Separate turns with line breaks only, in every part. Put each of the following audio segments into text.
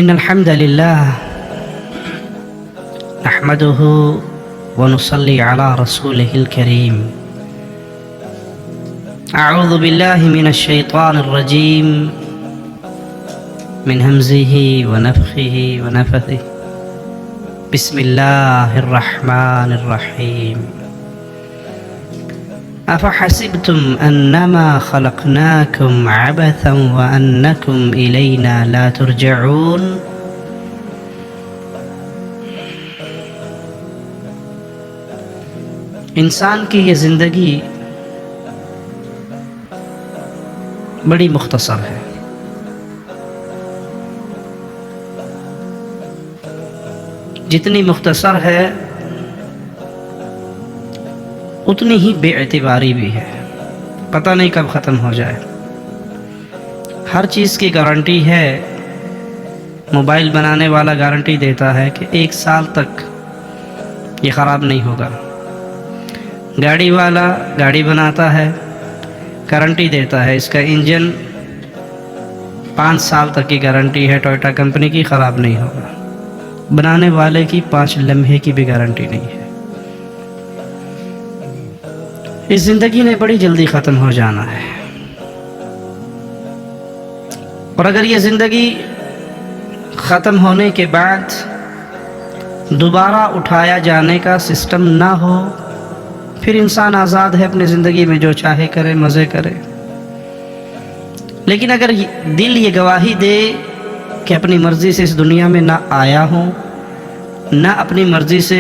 إن الحمد لله نحمده ونصلي على رسوله الكريم. أعوذ بالله من الشيطان الرجيم من همزه ونفخه ونفثه. بسم الله الرحمن الرحيم. أفحسبتم أنما خلقناكم عبثا وأنكم إلينا لا ترجعون. انسان کی یہ زندگی بڑی مختصر ہے. جتنی مختصر ہے اتنی ہی بے اعتباری بھی ہے. پتہ نہیں کب ختم ہو جائے. ہر چیز کی گارنٹی ہے. موبائل بنانے والا گارنٹی دیتا ہے کہ 1 سال تک یہ خراب نہیں ہوگا. گاڑی والا گاڑی بناتا ہے، گارنٹی دیتا ہے اس کا انجن 5 سال تک کی گارنٹی ہے ٹویوٹا کمپنی کی، خراب نہیں ہوگا. بنانے والے کی 5 لمحے کی بھی گارنٹی نہیں ہے. اس زندگی نے بڑی جلدی ختم ہو جانا ہے، اور اگر یہ زندگی ختم ہونے کے بعد دوبارہ اٹھایا جانے کا سسٹم نہ ہو، پھر انسان آزاد ہے اپنی زندگی میں جو چاہے کرے، مزے کرے. لیکن اگر دل یہ گواہی دے کہ اپنی مرضی سے اس دنیا میں نہ آیا ہوں، نہ اپنی مرضی سے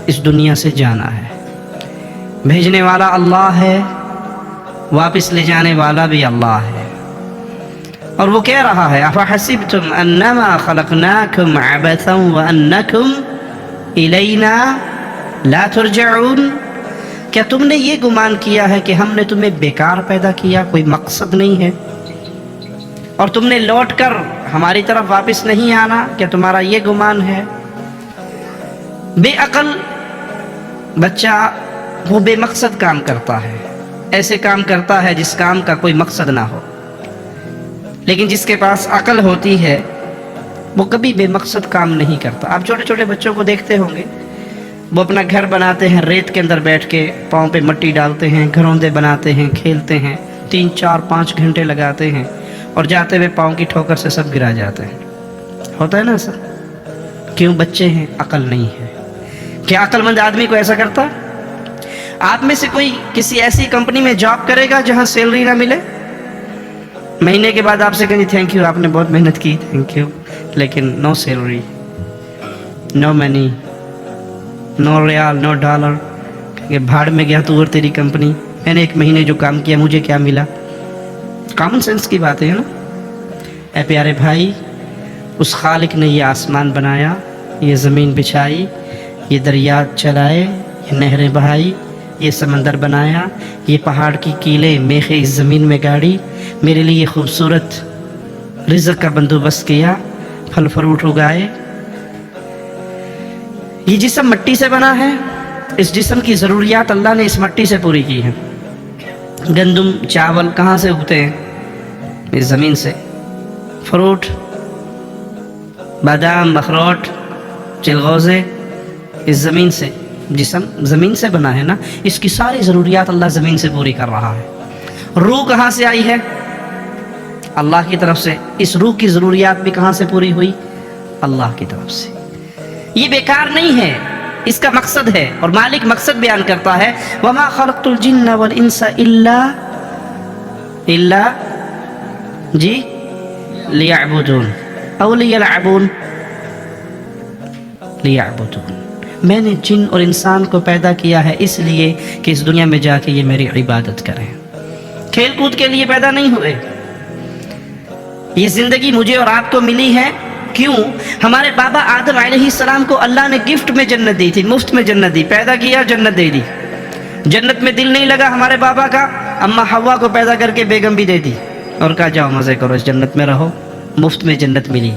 اس دنیا سے جانا ہے، بھیجنے والا اللہ ہے، واپس لے جانے والا بھی اللہ ہے. اور وہ کہہ رہا ہے أَفَحَسِبْتُمْ أَنَّمَا خَلَقْنَاكُمْ عَبَثًا وَأَنَّكُمْ إِلَيْنَا لَا تُرْجَعُونَ. کیا تم نے یہ گمان کیا ہے کہ ہم نے تمہیں بیکار پیدا کیا، کوئی مقصد نہیں ہے، اور تم نے لوٹ کر ہماری طرف واپس نہیں آنا؟ کیا تمہارا یہ گمان ہے؟ بے عقل بچہ وہ بے مقصد کام کرتا ہے، ایسے کام کرتا ہے جس کام کا کوئی مقصد نہ ہو. لیکن جس کے پاس عقل ہوتی ہے وہ کبھی بے مقصد کام نہیں کرتا. آپ چھوٹے چھوٹے بچوں کو دیکھتے ہوں گے، وہ اپنا گھر بناتے ہیں، ریت کے اندر بیٹھ کے پاؤں پہ مٹی ڈالتے ہیں، گھروندے بناتے ہیں، کھیلتے ہیں، 3 4 5 گھنٹے لگاتے ہیں، اور جاتے ہوئے پاؤں کی ٹھوکر سے سب گرا جاتے ہیں. ہوتا ہے نا ایسا؟ کیوں؟ بچے ہیں، عقل نہیں ہے. کیا عقل مند آدمی کو ایسا کرتا؟ آپ میں سے کوئی کسی ایسی کمپنی میں جاب کرے گا جہاں سیلری نہ ملے؟ مہینے کے بعد آپ سے کہیں تھینک یو، آپ نے بہت محنت کی، تھینک یو، لیکن نو سیلری، نو منی، نو ریال، نو ڈالر. کہ بھاڑ میں گیا تو اور تیری کمپنی، میں نے 1 مہینے جو کام کیا مجھے کیا ملا؟ کامن سینس کی بات ہے نا. اے پیارے بھائی، اس خالق نے یہ آسمان بنایا، یہ زمین بچھائی، یہ دریا چلائے، یہ نہریں بہائی، یہ سمندر بنایا، یہ پہاڑ کی کیلیں میخیں اس زمین میں گاڑی، میرے لیے خوبصورت رزق کا بندوبست کیا، پھل فروٹ اگائے. یہ جسم مٹی سے بنا ہے، اس جسم کی ضروریات اللہ نے اس مٹی سے پوری کی ہیں. گندم، چاول کہاں سے اگتے ہیں؟ اس زمین سے. فروٹ، بادام، اخروٹ، چلغوزے، اس زمین سے. جسم زمین سے بنا ہے نا، اس کی ساری ضروریات اللہ زمین سے پوری کر رہا ہے. روح کہاں سے آئی ہے؟ اللہ کی طرف سے. اس روح کی ضروریات بھی کہاں سے پوری ہوئی؟ اللہ کی طرف سے. یہ بیکار نہیں ہے، اس کا مقصد ہے، اور مالک مقصد بیان کرتا ہے وَمَا خَلَقْتُ الْجِنَّ وَالْإِنسَ إِلَّا جی لِيَعْبُدُونَ أَوْ لِيَلْعَبُونَ لِيَعْبُدُونَ. میں نے جن اور انسان کو پیدا کیا ہے اس لیے کہ اس دنیا میں جا کے یہ میری عبادت کریں. کھیل کود کے لیے پیدا نہیں ہوئے. یہ زندگی مجھے اور آپ کو ملی ہے کیوں؟ ہمارے بابا آدم علیہ السلام کو اللہ نے گفٹ میں جنت دی تھی، مفت میں جنت دی. پیدا کیا، جنت دے دی. جنت میں دل نہیں لگا ہمارے بابا کا، اماں حوا کو پیدا کر کے بیگم بھی دے دی، اور کہا جاؤ مزے کرو، اس جنت میں رہو. مفت میں جنت ملی.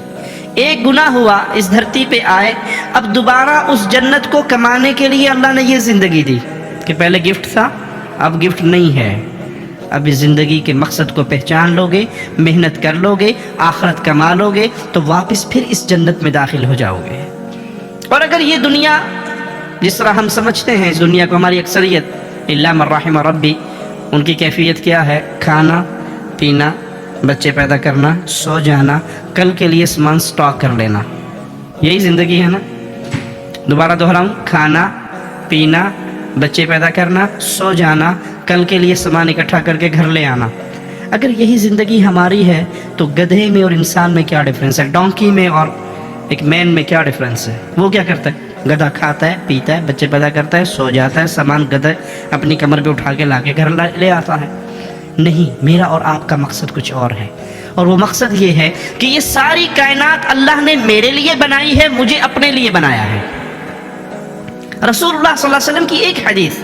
ایک گناہ ہوا، اس دھرتی پہ آئے، اب دوبارہ اس جنت کو کمانے کے لیے اللہ نے یہ زندگی دی کہ پہلے گفٹ تھا، اب گفٹ نہیں ہے، اب اس زندگی کے مقصد کو پہچان لوگے، محنت کر لوگے، آخرت کما لوگے تو واپس پھر اس جنت میں داخل ہو جاؤ گے۔ اور اگر یہ دنیا جس طرح ہم سمجھتے ہیں، اس دنیا کو ہماری اکثریت الا من رحم ربی، ان کی کیفیت کیا ہے؟ کھانا پینا، بچے پیدا کرنا، سو جانا، کل کے لیے سامان سٹاک کر لینا، یہی زندگی ہے نا؟ دوبارہ دہراؤں، کھانا پینا، بچے پیدا کرنا، سو جانا، کل کے لیے سامان اکٹھا کر کے گھر لے آنا۔ اگر یہی زندگی ہماری ہے تو گدھے میں اور انسان میں کیا ڈفرینس ہے؟ ڈونکی میں اور ایک مین میں کیا ڈفرینس ہے؟ وہ کیا کرتا ہے؟ گدھا کھاتا ہے، پیتا ہے، بچے پیدا کرتا ہے، سو جاتا ہے، سامان گدھا اپنی کمر پہ اٹھا کے لا کے گھر لے آتا ہے۔ نہیں، میرا اور آپ کا مقصد کچھ اور ہے، اور وہ مقصد یہ ہے کہ یہ ساری کائنات اللہ نے میرے لیے بنائی ہے، مجھے اپنے لیے بنایا ہے۔ رسول اللہ صلی اللہ علیہ وسلم کی ایک حدیث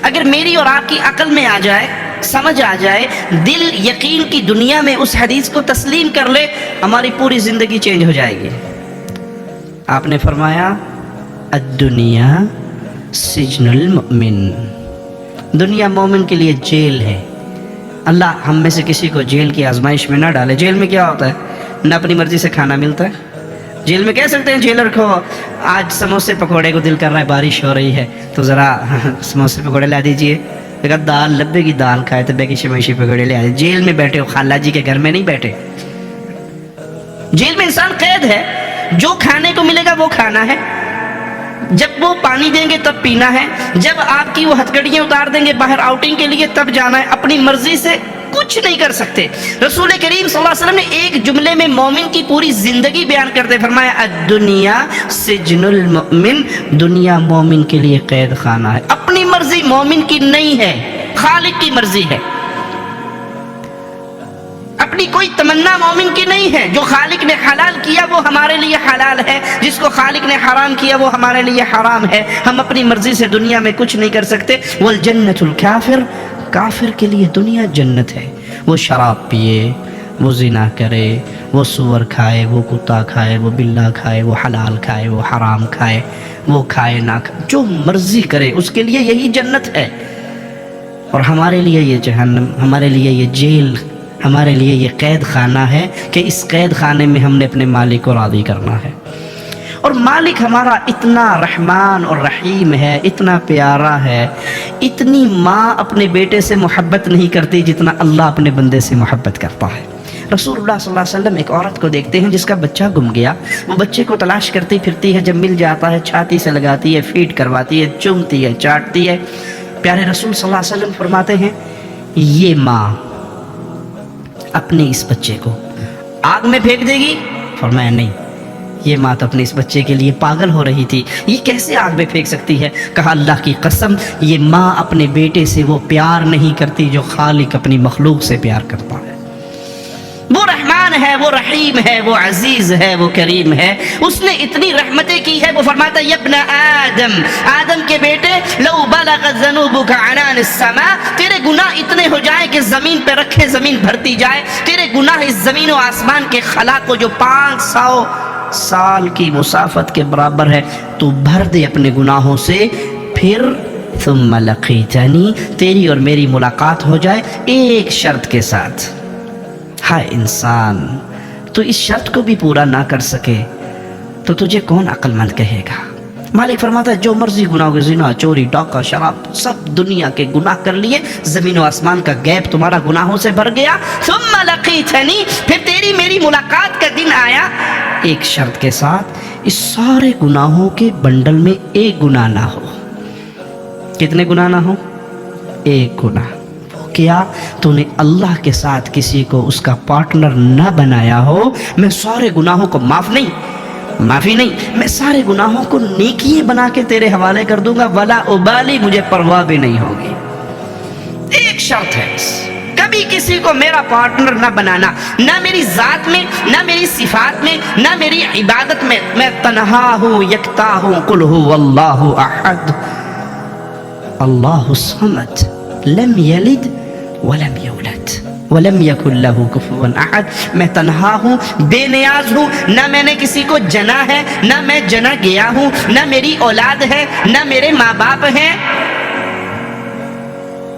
اگر میری اور آپ کی عقل میں آ جائے، سمجھ آ جائے، دل یقین کی دنیا میں اس حدیث کو تسلیم کر لے، ہماری پوری زندگی چینج ہو جائے گی۔ آپ نے فرمایا الدنیا سجن المؤمن، دنیا مومن کے لیے جیل ہے۔ اللہ ہم میں سے کسی کو جیل کی آزمائش میں نہ ڈالے۔ جیل میں کیا ہوتا ہے؟ نہ اپنی مرضی سے کھانا ملتا ہے۔ جیل میں کہہ سکتے ہیں جیلر کو آج سموسے پکوڑے کو دل کر رہا ہے، بارش ہو رہی ہے تو ذرا سموسے پکوڑے لا دیجئے، اگر دال لبے کی دال کھائے تو بے کی شمیشی پکوڑے لے آئے۔ جیل میں بیٹھے ہو، خالہ جی کے گھر میں نہیں بیٹھے۔ جیل میں انسان قید ہے، جو کھانے کو ملے گا وہ کھانا ہے، جب وہ پانی دیں گے تب پینا ہے، جب آپ کی وہ ہتھکڑیاں اتار دیں گے باہر آؤٹنگ کے لیے تب جانا ہے، اپنی مرضی سے کچھ نہیں کر سکتے۔ رسول کریم صلی اللہ علیہ وسلم نے ایک جملے میں مومن کی پوری زندگی بیان کرتے فرمایا الدنیا سجن المؤمن، دنیا مومن کے لیے قید خانہ ہے۔ اپنی مرضی مومن کی نہیں ہے، خالق کی مرضی ہے۔ اپنی کوئی تمنا مومن کی نہیں ہے، جو خالق نے حلال کیا وہ ہمارے لیے حلال ہے، جس کو خالق نے حرام کیا وہ ہمارے لیے حرام ہے۔ ہم اپنی مرضی سے دنیا میں کچھ نہیں کر سکتے۔ والجنت الکافر، کافر کے لیے دنیا جنت ہے۔ وہ شراب پیے، وہ زنا کرے، وہ سور کھائے، وہ کتا کھائے، وہ بلا کھائے، وہ حلال کھائے، وہ حرام کھائے، وہ کھائے نہ کھائے، جو مرضی کرے اس کے لیے یہی جنت ہے۔ اور ہمارے لیے یہ جہنم، ہمارے لیے یہ جیل، ہمارے لیے یہ قید خانہ ہے کہ اس قید خانے میں ہم نے اپنے مالک کو راضی کرنا ہے۔ اور مالک ہمارا اتنا رحمان اور رحیم ہے، اتنا پیارا ہے، اتنی ماں اپنے بیٹے سے محبت نہیں کرتی جتنا اللہ اپنے بندے سے محبت کرتا ہے۔ رسول اللہ صلی اللہ علیہ وسلم ایک عورت کو دیکھتے ہیں جس کا بچہ گم گیا، وہ بچے کو تلاش کرتی پھرتی ہے، جب مل جاتا ہے چھاتی سے لگاتی ہے، فیڈ کرواتی ہے، چومتی ہے، چاٹتی ہے۔ پیارے رسول صلی اللہ علیہ وسلم فرماتے ہیں یہ ماں اپنے اس بچے کو آگ میں پھینک دے گی؟ فرمایا نہیں، یہ ماں تو اپنے اس بچے کے لیے پاگل ہو رہی تھی، یہ کیسے آگ میں پھینک سکتی ہے؟ کہا اللہ کی قسم، یہ ماں اپنے بیٹے سے وہ پیار نہیں کرتی جو خالق اپنی مخلوق سے پیار کرتا ہے۔ وہ رحمان ہے، وہ رحیم ہے، وہ عزیز ہے، وہ کریم ہے، اس نے اتنی رحمتیں کی ہے۔ وہ فرماتا ہے ابن آدم، آدم کے بیٹے، لو بلغ ذنوبک عنان السماء، تیرے گناہ اتنے ہو جائیں کہ زمین پہ رکھے زمین بھرتی جائے، تیرے گناہ اس زمین و آسمان کے خلا کو جو 500 سال کی مسافت کے برابر ہے تو بھر دے اپنے گناہوں سے، پھر ثم لقیتنی، تیری اور میری ملاقات ہو جائے ایک شرط کے ساتھ۔ ہائے انسان، تو اس شرط کو بھی پورا نہ کر سکے تو تجھے کون عقل مند کہے گا؟ مالک فرماتا ہے جو مرضی گناہ ہو، زنا، چوری، ڈاکہ، شراب، سب دنیا کے گناہ کر لیے، زمین و آسمان کا گیپ تمہارا گناہوں سے بھر گیا، ثم لقیتنی، پھر تیری میری ملاقات کا دن آیا ایک شرط کے ساتھ، اس سارے گناہوں کے بنڈل میں ایک گناہ نہ ہو۔ کتنے گناہ نہ ہو؟ ایک گناہ۔ کیا تو نے اللہ کے ساتھ کسی کو اس کا پارٹنر نہ بنایا ہو، میں سارے گناہوں کو معافی نہیں، میں سارے گناہوں کو نیکی بنا کے تیرے حوالے کر دوں گا، ولا ابالی، مجھے پرواہ بھی نہیں ہوگی۔ ایک شرط ہے، کبھی کسی کو میرا پارٹنر نہ بنانا، نہ میری ذات میں، نہ میری صفات میں، نہ میری عبادت میں، میں تنہا ہوں، یکتا ہوں، قل هو اللہ احد اللہ الصمد لم یلد ولم یولد ولم یکن له کفوا احد، میں تنہا ہوں، بے نیاز ہوں، نہ میں نے کسی کو جنا ہے، نہ میں جنا گیا ہوں، نہ میری اولاد ہے، نہ میرے ماں باپ ہیں،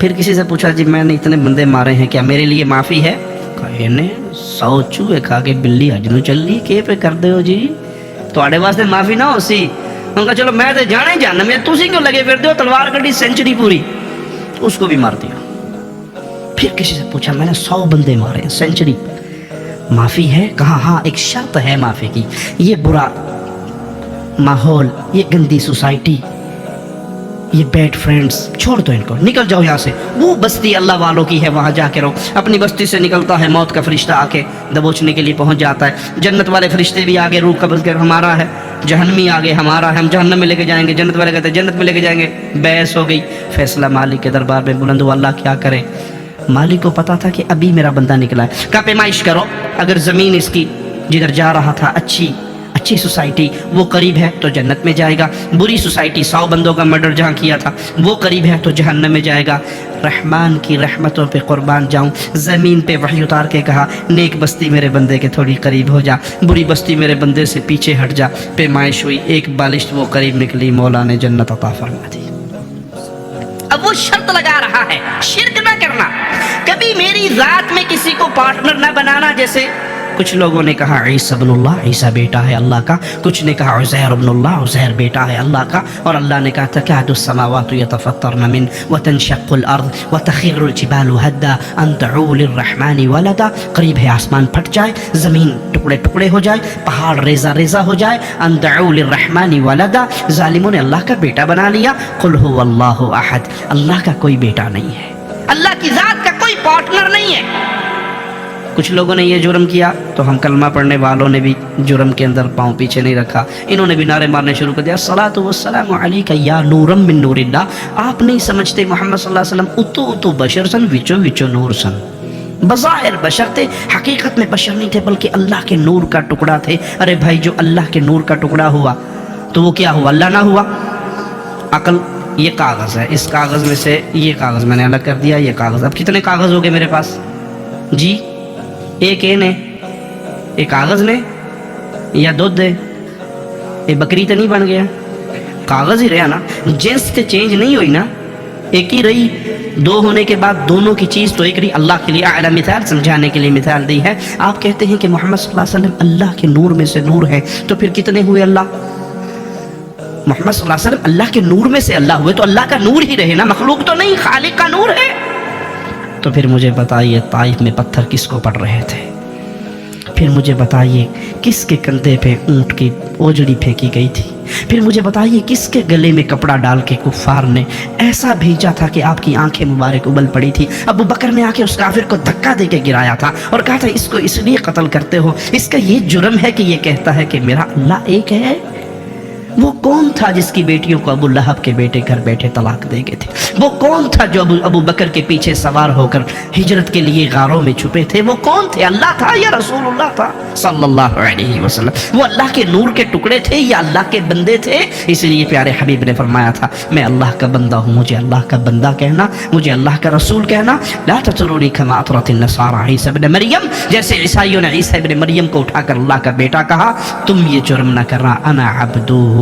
پھر کسی سے پوچھا جی میں نے اتنے بندے مارے ہیں, کیا میرے لیے معافی ہے؟ کہا نے 100 چوہے کھا کے بلی حج نو چلی کہ پہ کر دے ہو جی, تواڈے واسطے معافی نہ ہو سی. ان کا چلو میں تے جانے جانا, میں تسی کیوں لگے پھرتے ہو, تلوار کٹی سینچری پوری, اس کو بھی مار دیا. پھر کسی سے پوچھا میں نے 100 بندے مارے ہیں, سینچری, معافی ہے؟ کہا ہاں ایک شرط ہے معافی کی, یہ برا ماحول, یہ گندی سوسائٹی, یہ بیڈ فرینڈز چھوڑ دو ان کو, نکل جاؤ یہاں سے. وہ بستی اللہ والوں کی ہے, وہاں جا کے رہو. اپنی بستی سے نکلتا ہے, موت کا فرشتہ آ کے دبوچنے کے لیے پہنچ جاتا ہے. جنت والے فرشتے بھی آگے روح قبض کر ہمارا ہے, جہنمی آگے ہمارا ہے, ہم جہنم میں لے کے جائیں گے. جنت والے کہتے ہیں جنت میں لے کے جائیں گے. بحث ہو گئی, فیصلہ مالک کے دربار میں بلند ہوا, اللہ کیا کرے. مالک کو پتا تھا کہ ابھی میرا بندہ نکلا ہے. کہا پیمائش کرو, اگر زمین اس کی جدھر جا رہا تھا اچھی سوسائٹی وہ قریب ہے تو جنت میں جائے گا, بری سوسائٹی 100 بندوں کا مرڈر جہاں کیا تھا وہ قریب ہے تو جہنم میں جائے گا. رحمان کی رحمتوں پہ قربان جاؤں, زمین پہ وحی اتار کے کہا نیک بستی میرے بندے کے تھوڑی قریب ہو جا, بری بستی میرے بندے سے پیچھے ہٹ جا. پیمائش ہوئی, ایک بالشت وہ قریب نکلی, مولا نے جنت عطا فرما دی. اب وہ شرط لگا رہا ہے شرک نہ کرنا, کبھی میری ذات میں کسی کو پارٹنر نہ بنانا. جیسے کچھ لوگوں نے کہا عیسیٰ ابن اللہ, عیسیٰ بیٹا ہے اللہ کا. کچھ نے کہا عزیر ابن اللہ, عزیر بیٹا ہے اللہ کا. اور اللہ نے کہا تکاد السماوات یتفطرن من وتنشق الارض وتخر الجبال هدا ان دعوا للرحمن ولدا. قریب ہے آسمان پھٹ جائے, زمین ٹکڑے ٹکڑے ہو جائے, پہاڑ ریزہ ریزہ ہو جائے. ان دعوا للرحمن ولدا, ظالموں نے اللہ کا بیٹا بنا لیا. قل هو اللہ احد, اللہ کا کوئی بیٹا نہیں ہے, اللہ کی ذات کا کوئی پارٹنر نہیں ہے. کچھ لوگوں نے یہ جرم کیا تو ہم کلمہ پڑھنے والوں نے بھی جرم کے اندر پاؤں پیچھے نہیں رکھا. انہوں نے بھی نعرے مارنے شروع کر دیا, الصلاۃ والسلام علیک یا نورا من نور اللہ. آپ نہیں سمجھتے محمد صلی اللہ علیہ وسلم اتو بشر سن, وچو وچو نور سن. بظاہر بشر تھے, حقیقت میں بشر نہیں تھے بلکہ اللہ کے نور کا ٹکڑا تھے. ارے بھائی جو اللہ کے نور کا ٹکڑا ہوا تو وہ کیا ہوا, اللہ نہ ہوا. عقل یہ کاغذ ہے, اس کاغذ میں سے یہ کاغذ میں نے الگ کر دیا, یہ کاغذ. اب کتنے کاغذ ہو گئے میرے پاس جی؟ ایک اے نے, ایک کاغذ نے, یا دودھ دے, یہ بکری تو نہیں بن گیا, کاغذ ہی رہا نا, جنس تے چینج نہیں ہوئی نا, ایک ہی رہی. دو ہونے کے بعد دونوں کی چیز تو ایک رہی. اللہ کے لیے اعلیٰ مثال سمجھانے کے لیے مثال دی ہے. آپ کہتے ہیں کہ محمد صلی اللہ علیہ وسلم اللہ کے نور میں سے نور ہے, تو پھر کتنے ہوئے اللہ؟ محمد صلی اللہ علیہ وسلم اللہ کے نور میں سے اللہ ہوئے تو اللہ کا نور ہی رہے نا, مخلوق تو نہیں, خالق کا نور ہے. تو پھر مجھے بتائیے طائف میں پتھر کس کو پڑ رہے تھے؟ پھر مجھے بتائیے کس کے کندھے پہ اونٹ کی اوجڑی پھینکی گئی تھی؟ پھر مجھے بتائیے کس کے گلے میں کپڑا ڈال کے کفار نے ایسا بھیجا تھا کہ آپ کی آنکھیں مبارک ابل پڑی تھی؟ ابو بکر نے آ کے اس کافر کو دھکا دے کے گرایا تھا اور کہا تھا اس کو اس لیے قتل کرتے ہو, اس کا یہ جرم ہے کہ یہ کہتا ہے کہ میرا اللہ ایک ہے. وہ کون تھا جس کی بیٹیوں کو ابو لہب کے بیٹے گھر بیٹھے طلاق دے گئے تھے؟ وہ کون تھا جو ابو بکر کے پیچھے سوار ہو کر ہجرت کے لیے غاروں میں چھپے تھے؟ وہ کون تھے؟ اللہ تھا یا رسول اللہ تھا صلی اللہ علیہ وسلم؟ وہ اللہ کے نور کے ٹکڑے تھے یا اللہ کے بندے تھے؟ اس لیے پیارے حبیب نے فرمایا تھا میں اللہ کا بندہ ہوں, مجھے اللہ کا بندہ کہنا, مجھے اللہ کا رسول کہنا. لا تطرونی کما اطرت النصارى عیسی ابن مریم, جیسے عیسائیوں نے عیسی ابن مریم کو اٹھا کر اللہ کا بیٹا کہا, تم یہ جرم نہ کرنا. انا عبدہ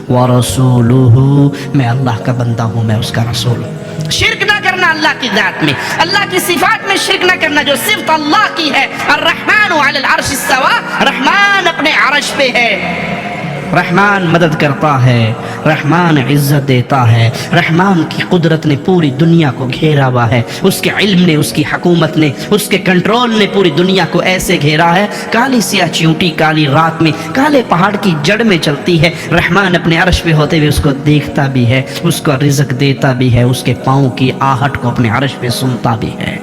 ورسولہ, میں اللہ کا بندہ ہوں, میں اس کا رسول ہوں. شرک نہ کرنا اللہ کی ذات میں, اللہ کی صفات میں شرک نہ کرنا جو صفت اللہ کی ہے. الرحمن علی العرش استوى, رحمان اپنے عرش پہ ہے. رحمان مدد کرتا ہے, رحمان عزت دیتا ہے, رحمان کی قدرت نے پوری دنیا کو گھیرا ہوا ہے, اس کے علم نے, اس کی حکومت نے, اس کے کنٹرول نے پوری دنیا کو ایسے گھیرا ہے. کالی سیاہ چیونٹی کالی رات میں کالے پہاڑ کی جڑ میں چلتی ہے, رحمان اپنے عرش پہ ہوتے ہوئے اس کو دیکھتا بھی ہے, اس کو رزق دیتا بھی ہے, اس کے پاؤں کی آہٹ کو اپنے عرش پہ سنتا بھی ہے.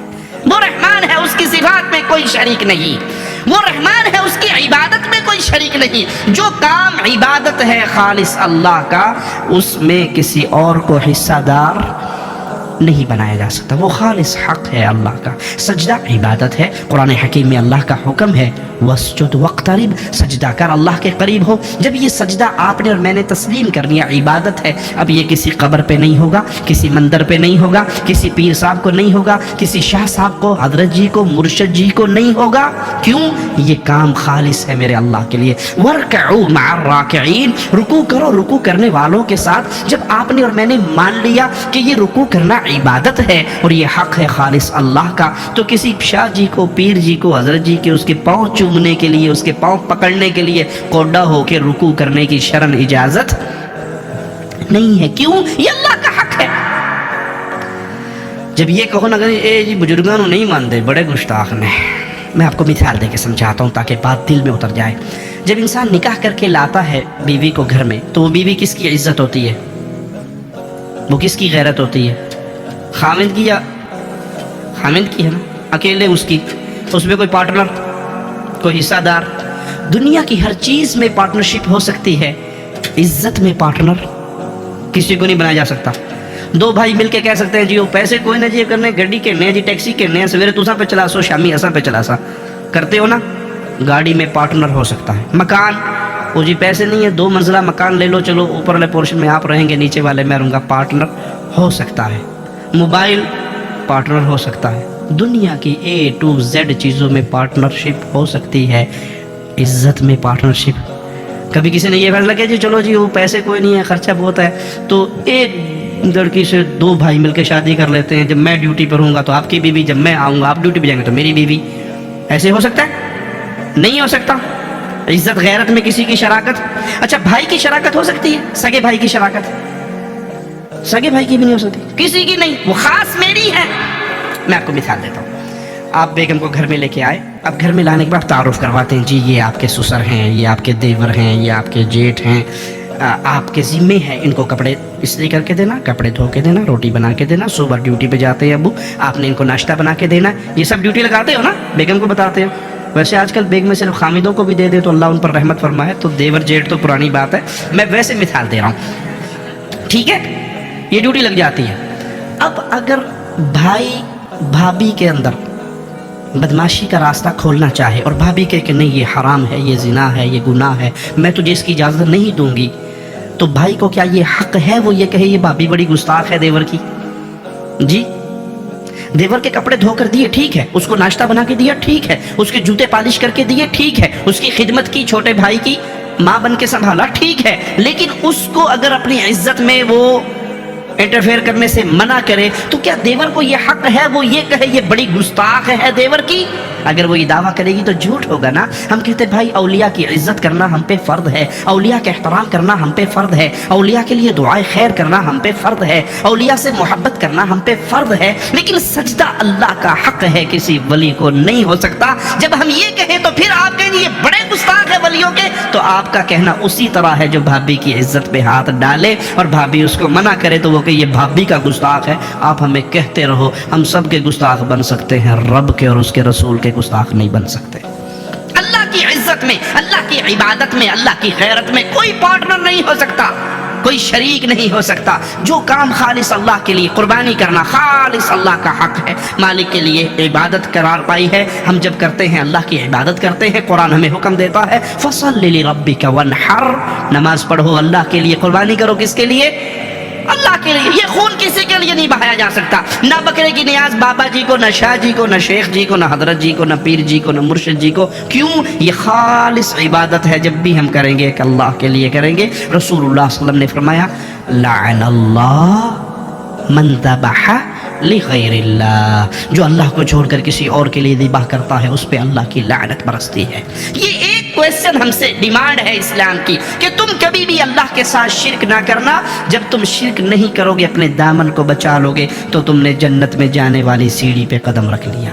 وہ رحمان ہے, اس کی صفات میں کوئی شریک نہیں. وہ رحمان ہے, اس کی عبادت میں کوئی شریک نہیں. جو کام عبادت ہے خالص اللہ کا, اس میں کسی اور کو حصہ دار نہیں بنایا جا سکتا. وہ خالص حق ہے اللہ کا. سجدہ عبادت ہے. قرآن حکیم میں اللہ کا حکم ہے واسجد واقترب, سجدہ کر, اللہ کے قریب ہو. جب یہ سجدہ آپ نے اور میں نے تسلیم کر لیا عبادت ہے, اب یہ کسی قبر پہ نہیں ہوگا, کسی مندر پہ نہیں ہوگا, کسی پیر صاحب کو نہیں ہوگا, کسی شاہ صاحب کو, حضرت جی کو, مرشد جی کو نہیں ہوگا. کیوں؟ یہ کام خالص ہے میرے اللہ کے لیے. وارکعوا مع الراکعین, رکوع کرو رکوع کرنے والوں کے ساتھ. جب آپ نے اور میں نے مان لیا کہ یہ رکوع کرنا عبادت ہے اور یہ حق ہے خالص اللہ کا، تو کسی شاہ جی کو، پیر جی کو، حضرت جی کے اس کے پاؤں چومنے کے لیے، اس کے پاؤں پکڑنے کے لیے کوڈا ہو کے رکوع کرنے کی شرعن اجازت نہیں ہے۔ کیوں؟ یہ اللہ کا حق ہے۔ جب یہ کہو نا کہ اے جی بزرگانوں نہیں مانتے، بڑے گستاخ نے، میں آپ کو مثال دے کے سمجھاتا ہوں تاکہ بات دل میں اتر جائے۔ جب انسان نکاح کر کے لاتا ہے بیوی کو گھر میں، تو وہ بیوی کس کی عزت ہوتی ہے؟ وہ کس کی غیرت ہوتی ہے؟ خاوند کی یا خاوند کی ہے نا، اکیلے اس کی، اس میں کوئی پارٹنر، کوئی حصہ دار؟ دنیا کی ہر چیز میں پارٹنرشپ ہو سکتی ہے، عزت میں پارٹنر کسی کو نہیں بنایا جا سکتا۔ دو بھائی مل کے کہہ سکتے ہیں جی وہ پیسے کوئی نہ جی کرنے، گاڑی کرنے جی، ٹیکسی کرنے، سویرے تسا پہ چلا سو، شامی اسا پہ چلا سا، کرتے ہو نا؟ گاڑی میں پارٹنر ہو سکتا ہے۔ مکان، وہ جی پیسے نہیں ہے 2 منزلہ مکان لے لو، چلو اوپر والے پورشن میں آپ رہیں گے، نیچے والے میں رہوں گا، پارٹنر ہو سکتا ہے۔ موبائل پارٹنر ہو سکتا ہے۔ دنیا کی A to Z چیزوں میں پارٹنرشپ ہو سکتی ہے، عزت میں پارٹنرشپ۔ کبھی کسی نے یہ فیصلہ کیا جی چلو جی وہ پیسے کوئی نہیں ہے، خرچہ بہت ہے، تو ایک لڑکی سے 2 بھائی مل کے شادی کر لیتے ہیں، جب میں ڈیوٹی پر ہوں گا تو آپ کی بیوی، جب میں آؤں گا آپ ڈیوٹی پہ جائیں گے تو میری بیوی۔ ایسے ہو سکتا ہے؟ نہیں ہو سکتا۔ عزت غیرت میں کسی کی شراکت؟ اچھا بھائی کی شراکت ہو سکتی ہے، سگے بھائی کی شراکت؟ سگے بھائی کی بھی نہیں ہو سکتی، کسی کی نہیں، وہ خاص میری ہے۔ میں آپ کو مثال دیتا ہوں۔ آپ بیگم کو گھر میں لے کے آئے، اب گھر میں لانے کے بعد تعارف کرواتے ہیں، جی یہ آپ کے سسر ہیں، یہ آپ کے دیور ہیں، یہ آپ کے جیٹھ ہیں، آپ کے ذمے ہیں ان کو کپڑے استری کر کے دینا، کپڑے دھو کے دینا، روٹی بنا کے دینا، صبح ڈیوٹی پہ جاتے ہیں ابو، آپ نے ان کو ناشتہ بنا کے دینا، یہ سب ڈیوٹی لگاتے ہو نا، بیگم کو بتاتے ہو۔ ویسے آج کل بیگ میں صرف خامدوں کو بھی دے دے تو اللہ ان پر رحمت فرمائے، تو دیور جیٹھ تو پرانی بات ہے، میں ویسے مثال دے رہا ہوں، ٹھیک ہے؟ یہ ڈیوٹی لگ جاتی ہے۔ اب اگر بھائی بھابھی کے اندر بدماشی کا راستہ کھولنا چاہے اور بھابھی کہے کہ نہیں یہ حرام ہے، یہ زنا ہے، یہ گناہ ہے، میں تجھے اس کی اجازت نہیں دوں گی، تو بھائی کو کیا یہ حق ہے وہ یہ کہے یہ بھابھی بڑی گستاخ ہے دیور کی؟ جی دیور کے کپڑے دھو کر دیے ٹھیک ہے، اس کو ناشتہ بنا کے دیا ٹھیک ہے، اس کے جوتے پالش کر کے دیے ٹھیک ہے، اس کی خدمت کی، چھوٹے بھائی کی ماں بن کے سنبھالا ٹھیک ہے، لیکن اس کو اگر اپنی عزت میں وہ انٹرفیئر کرنے سے منع کرے تو کیا دیور کو یہ حق ہے وہ یہ کہے یہ بڑی گستاخ ہے دیور کی؟ اگر وہ یہ دعویٰ کرے گی تو جھوٹ ہوگا نا۔ ہم کہتے بھائی اولیاء کی عزت کرنا ہم پہ فرض ہے، اولیاء کا احترام کرنا ہم پہ فرض ہے، اولیاء کے لیے دعائے خیر کرنا ہم پہ فرض ہے، اولیاء سے محبت کرنا ہم پہ فرض ہے، لیکن سجدہ اللہ کا حق ہے، کسی ولی کو نہیں ہو سکتا۔ جب ہم یہ کہیں تو پھر آپ کہیں یہ بڑے گستاخ ہے ولیوں کے، تو آپ کا کہنا اسی طرح ہے جو بھابھی کی عزت پہ ہاتھ ڈالے اور بھابھی اس کو منع کرے تو وہ کہ یہ بھابھی کا گستاخ ہے۔ آپ ہمیں کہتے رہو، ہم سب کے گستاخ بن سکتے ہیں، رب کے اور اس کے رسول کے گستاخ نہیں بن سکتے۔ اللہ کی عزت میں، اللہ کی عبادت میں، اللہ کی غیرت میں کوئی پارٹنر نہیں ہو سکتا، کوئی شریک نہیں ہو سکتا۔ جو کام خالص اللہ کے لیے قربانی کرنا خالص اللہ کا حق ہے، مالک کے لیے عبادت قرار پائی ہے، ہم جب کرتے ہیں اللہ کی عبادت کرتے ہیں، قرآن ہمیں حکم دیتا ہے فَصَلِّ لِرَبِّكَ وَانْحَرْ، نماز پڑھو اللہ کے لیے، قربانی کرو کس کے لیے؟ اللہ کے لیے۔ یہ خون کسی کے لیے نہیں بہایا جا سکتا، نہ بکرے کی نیاز بابا جی کو، نہ شاہ جی کو، نہ شیخ جی کو، نہ حضرت جی کو، نہ پیر جی کو، نہ مرشد جی کو۔ کیوں؟ یہ خالص عبادت ہے، جب بھی ہم کریں گے کہ اللہ کے لیے کریں گے۔ رسول اللہ صلی اللہ علیہ وسلم نے فرمایا لعن اللہ من ذبح لغیر اللہ، جو اللہ کو چھوڑ کر کسی اور کے لیے ذبح کرتا ہے اس پہ اللہ کی لعنت برستی ہے۔ یہ ایک کویسچن ہم سے ڈیمانڈ ہے اسلام کی کہ تم کبھی بھی اللہ کے ساتھ شرک نہ کرنا۔ جب تم شرک نہیں کرو گے، اپنے دامن کو بچا لو گے، تو تم نے جنت میں جانے والی سیڑھی پہ قدم رکھ لیا،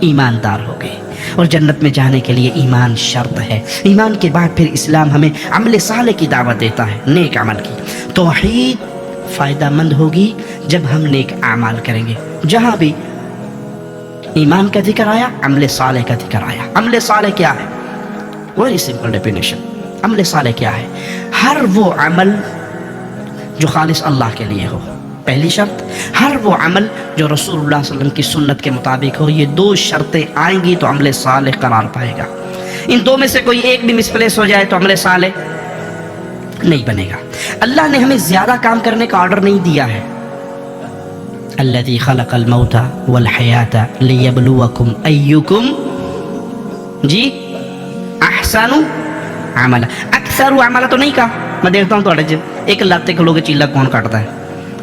ایماندار ہو گئے۔ اور جنت میں جانے کے لیے ایمان شرط ہے۔ ایمان کے بعد پھر اسلام ہمیں عمل صالح کی دعوت دیتا ہے، نیک عمل کی۔ توحید فائدہ مند ہوگی جب ہم نیک اعمال کریں گے۔ جہاں بھی ایمان کا ذکر آیا، عمل صالح کا ذکر آیا۔ عمل صالح کیا ہے؟ Very simple definition. عمل صالح کیا ہے؟ ہر وہ عمل جو خالص اللہ کے لیے ہو، پہلی شرط۔ ہر وہ عمل جو رسول اللہ صلی اللہ علیہ وسلم کی سنت کے مطابق ہو۔ یہ 2 شرطیں آئیں گی تو عمل صالح قرار پائے گا۔ ان 2 میں سے کوئی ایک بھی مسپلیس ہو جائے تو عمل صالح نہیں بنے گا۔ اللہ نے ہمیں زیادہ کام کرنے کا آرڈر نہیں دیا ہے۔ الذی خلق الموت والحیات لیبلوکم ایکم جی احسن عملا۔ اکثر عملا تو نہیں کہا، میں دیکھتا ہوں تو ایک لاتے کھلو کے چیلا کون کاٹتا ہے،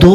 2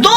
2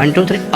1 2 3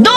2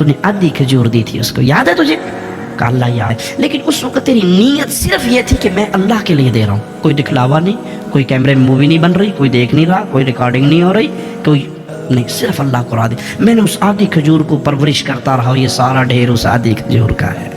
تو نے آدھی کھجور دی تھی اس کو، یاد ہے تجھے؟ کہا اللہ یاد ہے، لیکن اس وقت تیری نیت صرف یہ تھی کہ میں اللہ کے لیے دے رہا ہوں، کوئی دکھلاوا نہیں، کوئی کیمرے میں مووی نہیں بن رہی، کوئی دیکھ نہیں رہا، کوئی ریکارڈنگ نہیں ہو رہی، کوئی نہیں، صرف اللہ کو راضی۔ میں نے اس آدھی کھجور کو پرورش کرتا رہا، یہ سارا ڈھیر اس آدھی کھجور کا ہے۔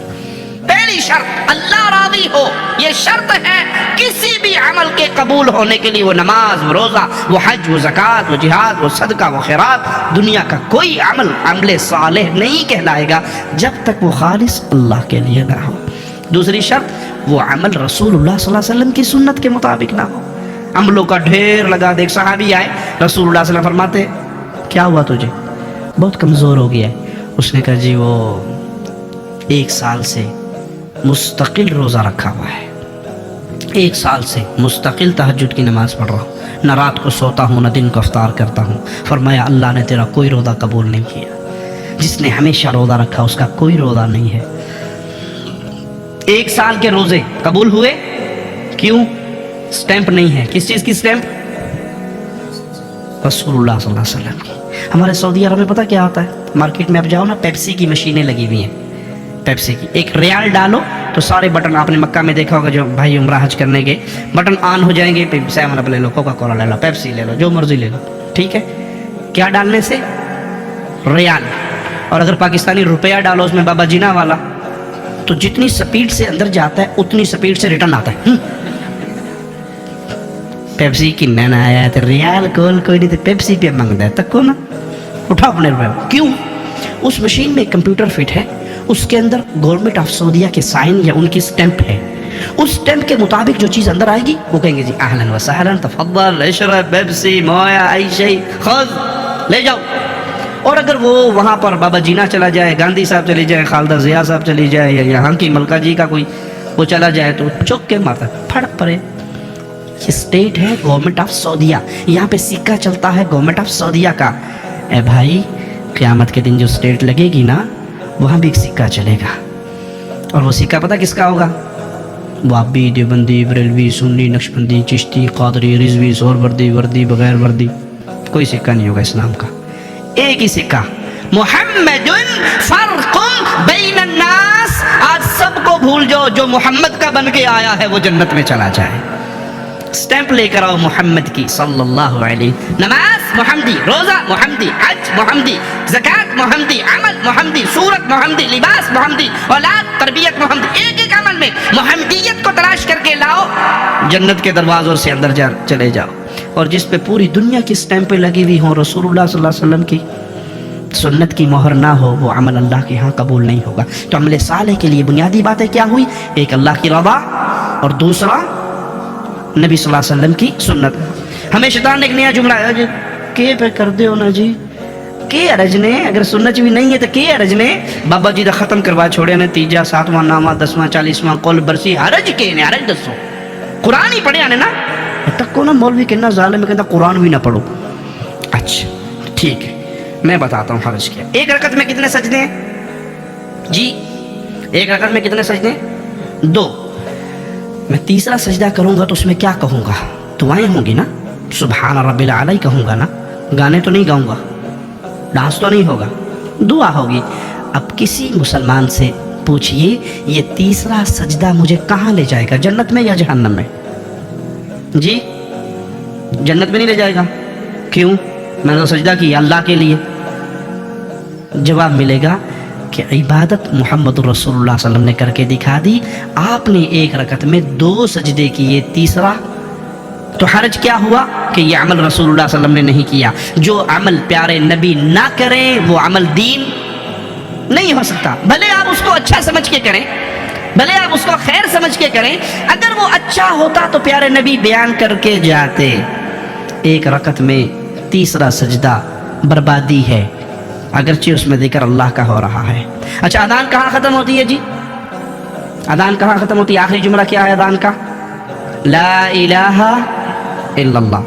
پہلی شرط اللہ راضی ہو، یہ شرط ہے کسی بھی عمل کے قبول ہونے کے لیے، وہ نماز، وہ روزہ، وہ حج، وہ زکوٰۃ، وہ جہاد، وہ صدقہ، وہ خیرات، دنیا کا کوئی عمل صالح نہیں کہلائے گا جب تک وہ خالص اللہ کے لیے نہ ہو۔ دوسری شرط، وہ عمل رسول اللہ صلی اللہ علیہ وسلم کی سنت کے مطابق نہ ہو۔ عملوں کا ڈھیر لگا دیکھ، صحابی آئے، رسول اللہ صلی اللہ علیہ وسلم فرماتے کیا ہوا تجھے؟ بہت کمزور ہو گیا ہے۔ اس نے کہا جی وہ 1 سال سے مستقل روزہ رکھا ہوا ہے، 1 سال سے مستقل تہجد کی نماز پڑھ رہا ہوں، نہ رات کو سوتا ہوں نہ دن کو افطار کرتا ہوں۔ فرمایا اللہ نے تیرا کوئی روزہ قبول نہیں کیا، جس نے ہمیشہ روزہ رکھا اس کا کوئی روزہ نہیں ہے۔ 1 سال کے روزے قبول ہوئے، کیوں؟ سٹیمپ نہیں ہے، کس چیز کی سٹیمپ؟ رسول اللہ صلی اللہ علیہ وسلم کی۔ ہمارے سعودی عرب میں پتہ کیا ہوتا ہے؟ مارکیٹ میں اب جاؤ نا، پیپسی کی مشینیں لگی ہوئی ہیں، پیپسی کی، 1 ریال ڈالو تو سارے بٹن، آپ نے مکہ میں دیکھا ہوگا جو بھائی عمرہ حج کرنے کے، بٹن آن ہو جائیں گے، 7 اپ لے لو، کوکا کولا لے لو، پیپسی لے لو، جو مرضی لے لو، ٹھیک ہے؟ کیا ڈالنے سے؟ ریال۔ اور اگر پاکستانی روپیہ ڈالو اس میں بابا جینا والا، تو جتنی سپیڈ سے اندر جاتا ہے اتنی سپیڈ سے ریٹرن آتا ہے۔ پیپسی کی نہ آیا تو ریال کول کوئی نہیں، تو پیپسی پہ منگتا ہے تک نا، اٹھا اپنے روپے۔ کیوں؟ اس مشین میں کمپیوٹر فٹ ہے، اس کے اندر گورنمنٹ آف سعودیہ کے سائن یا ان کی سٹیمپ ہے، اس سٹیمپ کے مطابق جو چیز اندر آئے گی وہ کہیں گے جی اہلاً و سہلاً، تفضل اشرب پیپسی مویا ای شیء خذ، لے جاؤ۔ اور اگر وہ وہاں پر بابا جینا چلا جائے، گاندھی صاحب چلی جائے، خالدہ ضیاء صاحب چلی جائے، یا یہاں کی ملکہ جی کا کوئی وہ چلا جائے تو چوک کے مارتا پھڑ پڑے۔ یہ اسٹیٹ ہے گورنمنٹ آف سعودیہ، یہاں پہ سکہ چلتا ہے گورنمنٹ آف سعودیہ کا۔ اے بھائی قیامت کے دن جو اسٹیٹ لگے گی نا، وہاں بھی ایک سکہ چلے گا، اور وہ سکہ پتہ کس کا ہوگا؟ وہابی، دیوبندی، بریلوی، سنی، نقشبندی، چشتی، قادری، رضوی، سہروردی، وردی، بغیر وردی، کوئی سکہ نہیں ہوگا اسلام کا، ایک ہی سکہ، محمد فرق بین الناس۔ آج سب کو بھول جاؤ، جو محمد کا بن کے آیا ہے وہ جنت میں چلا جائے۔ سٹیمپ لے کر آؤ محمد کی صلی اللہ علیہ، نماز محمدی، روزہ محمدی، حج محمدی، زکوٰۃ محمدی، عمل محمدی، صورت محمدی، لباس محمدی، اولاد تربیت محمدی، ایک ایک عمل میں محمدیت کو تلاش کر کے لاؤ، جنت کے دروازوں سے اندر چلے جاؤ۔ اور جس پہ پوری دنیا کی سٹیمپیں لگی ہوئی ہوں، رسول اللہ صلی اللہ علیہ وسلم کی سنت کی مہر نہ ہو، وہ عمل اللہ کے ہاں قبول نہیں ہوگا۔ تو عمل صالح کے لیے بنیادی باتیں کیا ہوئی؟ ایک اللہ کی رضا، اور دوسرا نبی صلی اللہ علیہ وسلم کی سنت۔ ہمیں شیطان نے ایک نیا جملہ ہے جی، کے پہ کر دے ہو نا جی، کے عرج نے، اگر سنت بھی نہیں ہے تو کے عرج نے، بابا جی دا ختم کروا چھوڑے نے، 3 7واں نامہ 10واں 40واں قول برسی، حرج کے نے، حرج دسو، قرآن ہی پڑھے آنے نا، تک کو نا مولوی کہنا ظالم ہے، کہتا قرآن بھی نہ پڑھو۔ اچھا ٹھیک ہے، میں بتاتا ہوں حرج کیا۔ 1 رکعت میں کتنے سجدے ہیں جی؟ 1 رکعت میں کتنے سجدے ہیں؟ 2۔ میں تیسرا سجدہ کروں گا تو اس میں کیا کہوں گا؟ دعائیں ہوں گی نا، سبحان رب العلی کہوں گا نا، گانے تو نہیں گاؤں گا، ڈانس تو نہیں ہوگا، دعا ہوگی۔ اب کسی مسلمان سے پوچھئے یہ تیسرا سجدہ مجھے کہاں لے جائے گا، جنت میں یا جہنم میں؟ جی جنت میں نہیں لے جائے گا، کیوں؟ میں نے تو سجدہ کیا اللہ کے لیے۔ جواب ملے گا کہ عبادت محمد رسول اللہ صلی اللہ علیہ وسلم نے کر کے دکھا دی، آپ نے 1 رکعت میں 2 سجدے کیے، تیسرا تو حرج کیا ہوا کہ یہ عمل رسول اللہ صلی اللہ علیہ وسلم نے نہیں کیا۔ جو عمل پیارے نبی نہ کریں وہ عمل دین نہیں ہو سکتا، بھلے آپ اس کو اچھا سمجھ کے کریں، بھلے آپ اس کو خیر سمجھ کے کریں، اگر وہ اچھا ہوتا تو پیارے نبی بیان کر کے جاتے۔ 1 رکعت میں تیسرا سجدہ بربادی ہے، اگرچہ اس میں ذکر اللہ کا ہو رہا ہے۔ اچھا اذان کہاں ختم ہوتی ہے جی؟ اذان کہاں ختم ہوتی ہے؟ آخری جملہ کیا ہے اذان کا؟ لا الہ الا اللہ۔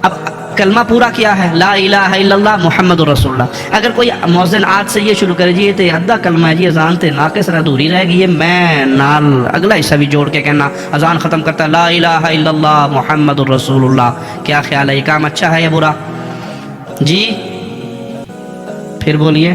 اب کلمہ پورا کیا ہے؟ لا الہ الا اللہ محمد رسول اللہ۔ اگر کوئی مؤذن آج سے یہ شروع کرے جی یہ تو ادھا کلمہ ہے جی، اذان تے ناقص رہ دوری رہ گئی ہے، میں نال اگلا حصہ بھی جوڑ کے کہنا اذان ختم کرتا ہے لا الہ الا اللہ محمد رسول اللہ، کیا خیال ہے؟ یہ کام اچھا ہے یا برا جی؟ پھر بولیے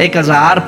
1000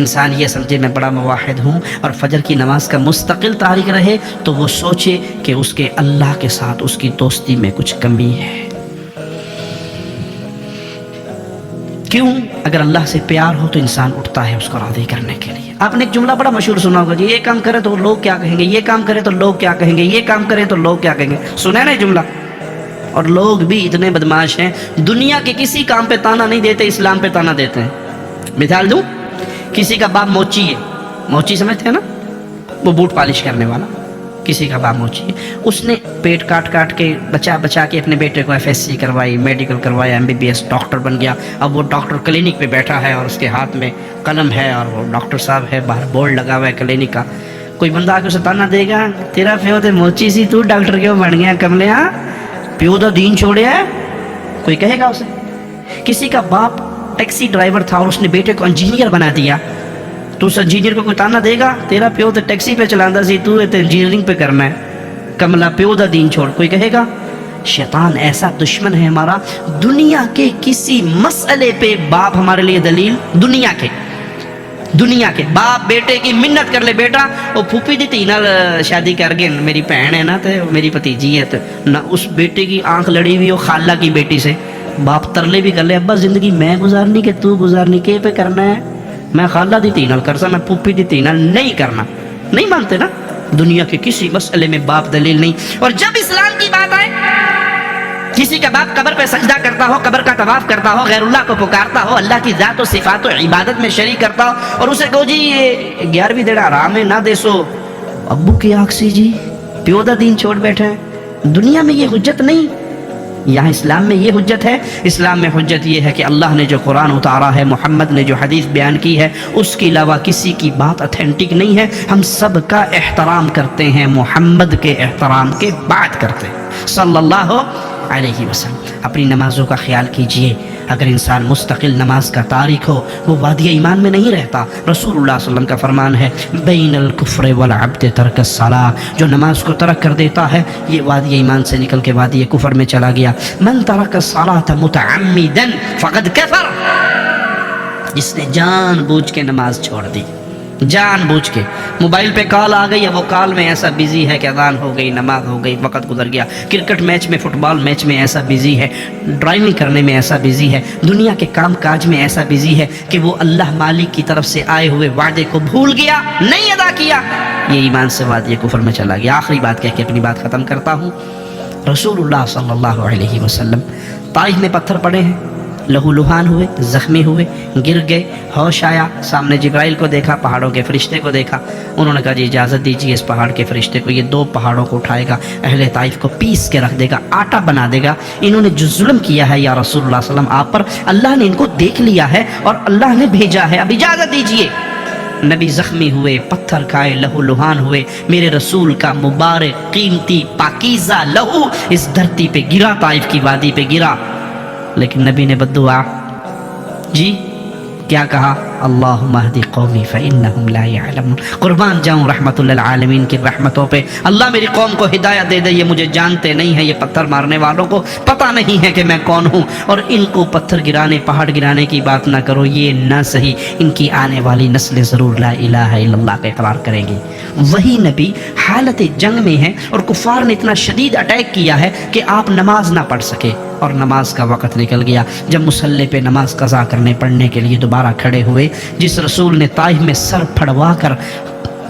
انسان یہ سمجھے میں بڑا مواحد ہوں اور فجر کی نماز کا مستقل تارک رہے تو وہ سوچے کہ اس کے اللہ کے ساتھ اس کی دوستی میں کچھ کمی ہے۔ کیوں؟ اگر اللہ سے پیار ہو تو انسان اٹھتا ہے اس کو راضی کرنے کے لیے۔ آپ نے ایک جملہ بڑا مشہور سنا ہوگا، جی یہ کام کرے تو لوگ کیا کہیں گے، یہ کام کرے تو لوگ کیا کہیں گے، یہ کام کرے تو لوگ کیا کہیں گے، سنا ہے نا یہ جملہ؟ اور لوگ بھی اتنے بدماش ہیں، دنیا کے کسی کام پہ تانا نہیں دیتے، اسلام پہ تانا دیتے ہیں۔ مثال دوں، کسی کا باپ موچی ہے، موچی سمجھتے ہیں نا، وہ بوٹ پالش کرنے والا، کسی کا باپ موچی ہے، اس نے پیٹ کاٹ کے بچا کے اپنے بیٹے کو FSC کروائی، میڈیکل کروایا، MBBS ڈاکٹر بن گیا۔ اب وہ ڈاکٹر کلینک پہ بیٹھا ہے اور اس کے ہاتھ میں قلم ہے اور وہ ڈاکٹر صاحب ہے، باہر بورڈ لگا ہوا ہے کلینک کا۔ کوئی بندہ آ کے اسے تانا دے گا، تیرا پیو تے موچی سی، تو ڈاکٹر کیوں بن گیا کملیا، پیو دا دین چھوڑیا ہے؟ کوئی کہے گا اسے؟ کسی کا باپ ٹیکسی ڈرائیور تھا اور اس نے بیٹے کو انجینئر بنا دیا، تو اس انجینئر کو کوئی تانا دے گا، تیرا پیو تو ٹیکسی پہ چلانا سی، تو انجینئرنگ پہ کرنا ہے، کملا پیو دا دین چھوڑ؟ کوئی کہے گا؟ شیطان ایسا دشمن ہے ہمارا، دنیا کے کسی مسئلے پہ باپ ہمارے لیے دلیل، دنیا کے باپ بیٹے کی منت کر لے، بیٹا وہ پھوپھی دی تھی نا شادی کر گئے، میری بہن ہے نا تے میری بھتیجی ہے، نہ اس بیٹے کی آنکھ لڑی ہوئی ہو خالہ کی بیٹی سے، باپ ترلے بھی کر لے، ابا زندگی میں گزارنی کہ تو گزارنی، کے پہ کرنا ہے، میں خالہ دی تھی نال کرسا، میں پھوپھی دی تھی نال نہیں کرنا، نہیں مانتے نا؟ دنیا کے کسی مسئلے میں باپ دلیل نہیں۔ اور جب اسلام کی بات آئے، کسی کا باپ قبر پہ سجدہ کرتا ہو، قبر کا طواف کرتا ہو، غیر اللہ کو پکارتا ہو، اللہ کی ذات و صفات و عبادت میں شریک کرتا ہو، اور اسے کہو جی یہ 11ویں دیڑا آرام ہے نہ دے سو، ابو کی آنکھ سی جی پیو دا دین چھوڑ بیٹھے ہیں۔ دنیا میں یہ حجت نہیں، یہاں اسلام میں یہ حجت ہے۔ اسلام میں حجت یہ ہے کہ اللہ نے جو قرآن اتارا ہے، محمد نے جو حدیث بیان کی ہے، اس کے علاوہ کسی کی بات اتھینٹک نہیں ہے۔ ہم سب کا احترام کرتے ہیں، محمد کے احترام کے بعد کرتے ہیں صلی اللہ علیہ وسلم۔ اپنی نمازوں کا خیال کیجئے، اگر انسان مستقل نماز کا تارک ہو وہ وادی ایمان میں نہیں رہتا۔ رسول اللہ صلی اللہ علیہ وسلم کا فرمان ہے، بین الکفر والعبد ترک الصلاۃ، جو نماز کو ترک کر دیتا ہے یہ وادی ایمان سے نکل کے وادی کفر میں چلا گیا۔ من ترک الصلاۃ متعمدا فقد کفر، جس نے جان بوجھ کے نماز چھوڑ دی، جان بوجھ کے، موبائل پہ کال آ گئی، وہ کال میں ایسا بزی ہے کہ اذان ہو گئی، نماز ہو گئی، وقت گزر گیا، کرکٹ میچ میں، فٹ بال میچ میں ایسا بزی ہے، ڈرائیونگ کرنے میں ایسا بزی ہے، دنیا کے کام کاج میں ایسا بزی ہے کہ وہ اللہ مالک کی طرف سے آئے ہوئے وعدے کو بھول گیا، نہیں ادا کیا، یہ ایمان سے وادی کفر میں چلا گیا۔ آخری بات کہہ کے اپنی بات ختم کرتا ہوں۔ رسول اللہ صلی اللہ علیہ وسلم طائف میں پتھر پڑے ہیں، لہو لہان ہوئے، زخمی ہوئے، گر گئے، ہوش آیا، سامنے جبرائیل کو دیکھا، پہاڑوں کے فرشتے کو دیکھا، انہوں نے کہا جی اجازت دیجیے اس پہاڑ کے فرشتے کو، یہ 2 پہاڑوں کو اٹھائے گا، اہل طائف کو پیس کے رکھ دے گا، آٹا بنا دے گا، انہوں نے جو ظلم کیا ہے یا رسول اللہ صلی اللہ علیہ وسلم آپ پر، اللہ نے ان کو دیکھ لیا ہے اور اللہ نے بھیجا ہے، اب اجازت دیجیے۔ نبی زخمی ہوئے، پتھر کھائے، لہو لہان ہوئے، میرے رسول کا مبارک قیمتی پاکیزہ لہو اس دھرتی پہ گرا، طائف کی وادی پہ گرا، لیکن نبی نے بددعا جی کیا کہا؟ اللہم اہدی قومی فإنہم لا یعلمون، قربان جاؤں رحمت للعالمین کی رحمتوں پہ، اللہ میری قوم کو ہدایت دے دے، یہ مجھے جانتے نہیں ہیں، یہ پتھر مارنے والوں کو پتہ نہیں ہے کہ میں کون ہوں، اور ان کو پتھر گرانے، پہاڑ گرانے کی بات نہ کرو، یہ نہ صحیح، ان کی آنے والی نسلیں ضرور لا الہ الا اللہ کا اقرار کریں گی۔ وہی نبی حالت جنگ میں ہے اور کفار نے اتنا شدید اٹیک کیا ہے کہ آپ نماز نہ پڑھ سکے، اور نماز کا وقت نکل گیا۔ جب مصلی پہ نماز قضا کرنے پڑھنے کے لیے دوبارہ کھڑے ہوئے، جس رسول نے طائف میں سر پھڑوا کر،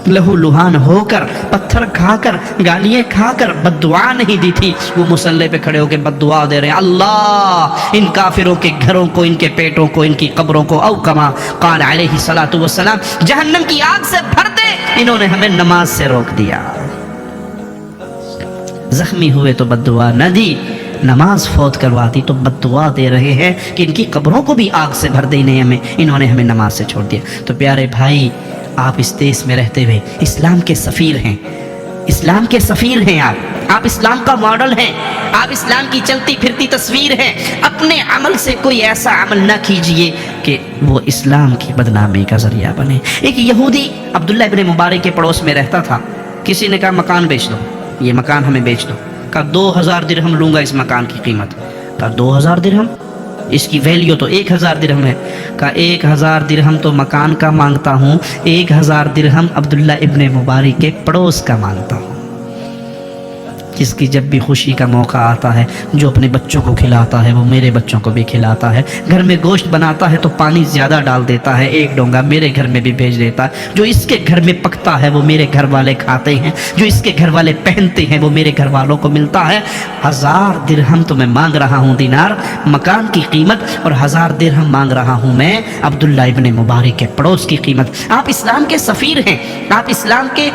لہو لہان ہو کر، پتھر کھا کر، گالیاں کھا کر بد دعا نہیں دی تھی، وہ مصلی پہ کھڑے ہو کے بد دعا دے رہے ہیں، اللہ ان کافروں کے گھروں کو، ان کے پیٹوں کو، ان کی قبروں کو، او کما قال علیہ الصلوۃ والسلام، جہنم کی آگ سے بھر دے، انہوں نے ہمیں نماز سے روک دیا۔ زخمی ہوئے تو بد دعا نہ دی، نماز فوت کرواتی تو بد دعا دے رہے ہیں کہ ان کی قبروں کو بھی آگ سے بھر دینے انہوں نے ہمیں نماز سے چھوڑ دیا۔ تو پیارے بھائی، آپ اس دیش میں رہتے ہوئے اسلام کے سفیر ہیں، اسلام کے سفیر ہیں، آپ اسلام کا ماڈل ہیں، آپ اسلام کی چلتی پھرتی تصویر ہیں۔ اپنے عمل سے کوئی ایسا عمل نہ کیجئے کہ وہ اسلام کی بدنامی کا ذریعہ بنے۔ ایک یہودی عبداللہ ابن مبارک کے پڑوس میں رہتا تھا، کسی نے کہا مکان بیچ دو، یہ مکان ہمیں بیچ دو، کہا 2000 درہم لوں گا اس مکان کی قیمت، کہا 2000 درہم؟ اس کی ویلیو تو 1000 درہم ہے. کہا 1000 درہم تو مکان کا مانگتا ہوں, 1000 درہم عبداللہ ابن مبارک کے پڑوس کا مانگتا ہوں, جس کی جب بھی خوشی کا موقع آتا ہے, جو اپنے بچوں کو کھلاتا ہے وہ میرے بچوں کو بھی کھلاتا ہے, گھر میں گوشت بناتا ہے تو پانی زیادہ ڈال دیتا ہے, ایک ڈونگا میرے گھر میں بھی بھیج دیتا ہے, جو اس کے گھر میں پکتا ہے وہ میرے گھر والے کھاتے ہیں, جو اس کے گھر والے پہنتے ہیں وہ میرے گھر والوں کو ملتا ہے. 1000 درہم تو میں مانگ رہا ہوں دینار مکان کی قیمت, اور 1000 درہم مانگ رہا ہوں میں عبداللہ ابن مبارک کے پڑوس کی قیمت. آپ اسلام کے سفیر ہیں, آپ اسلام کے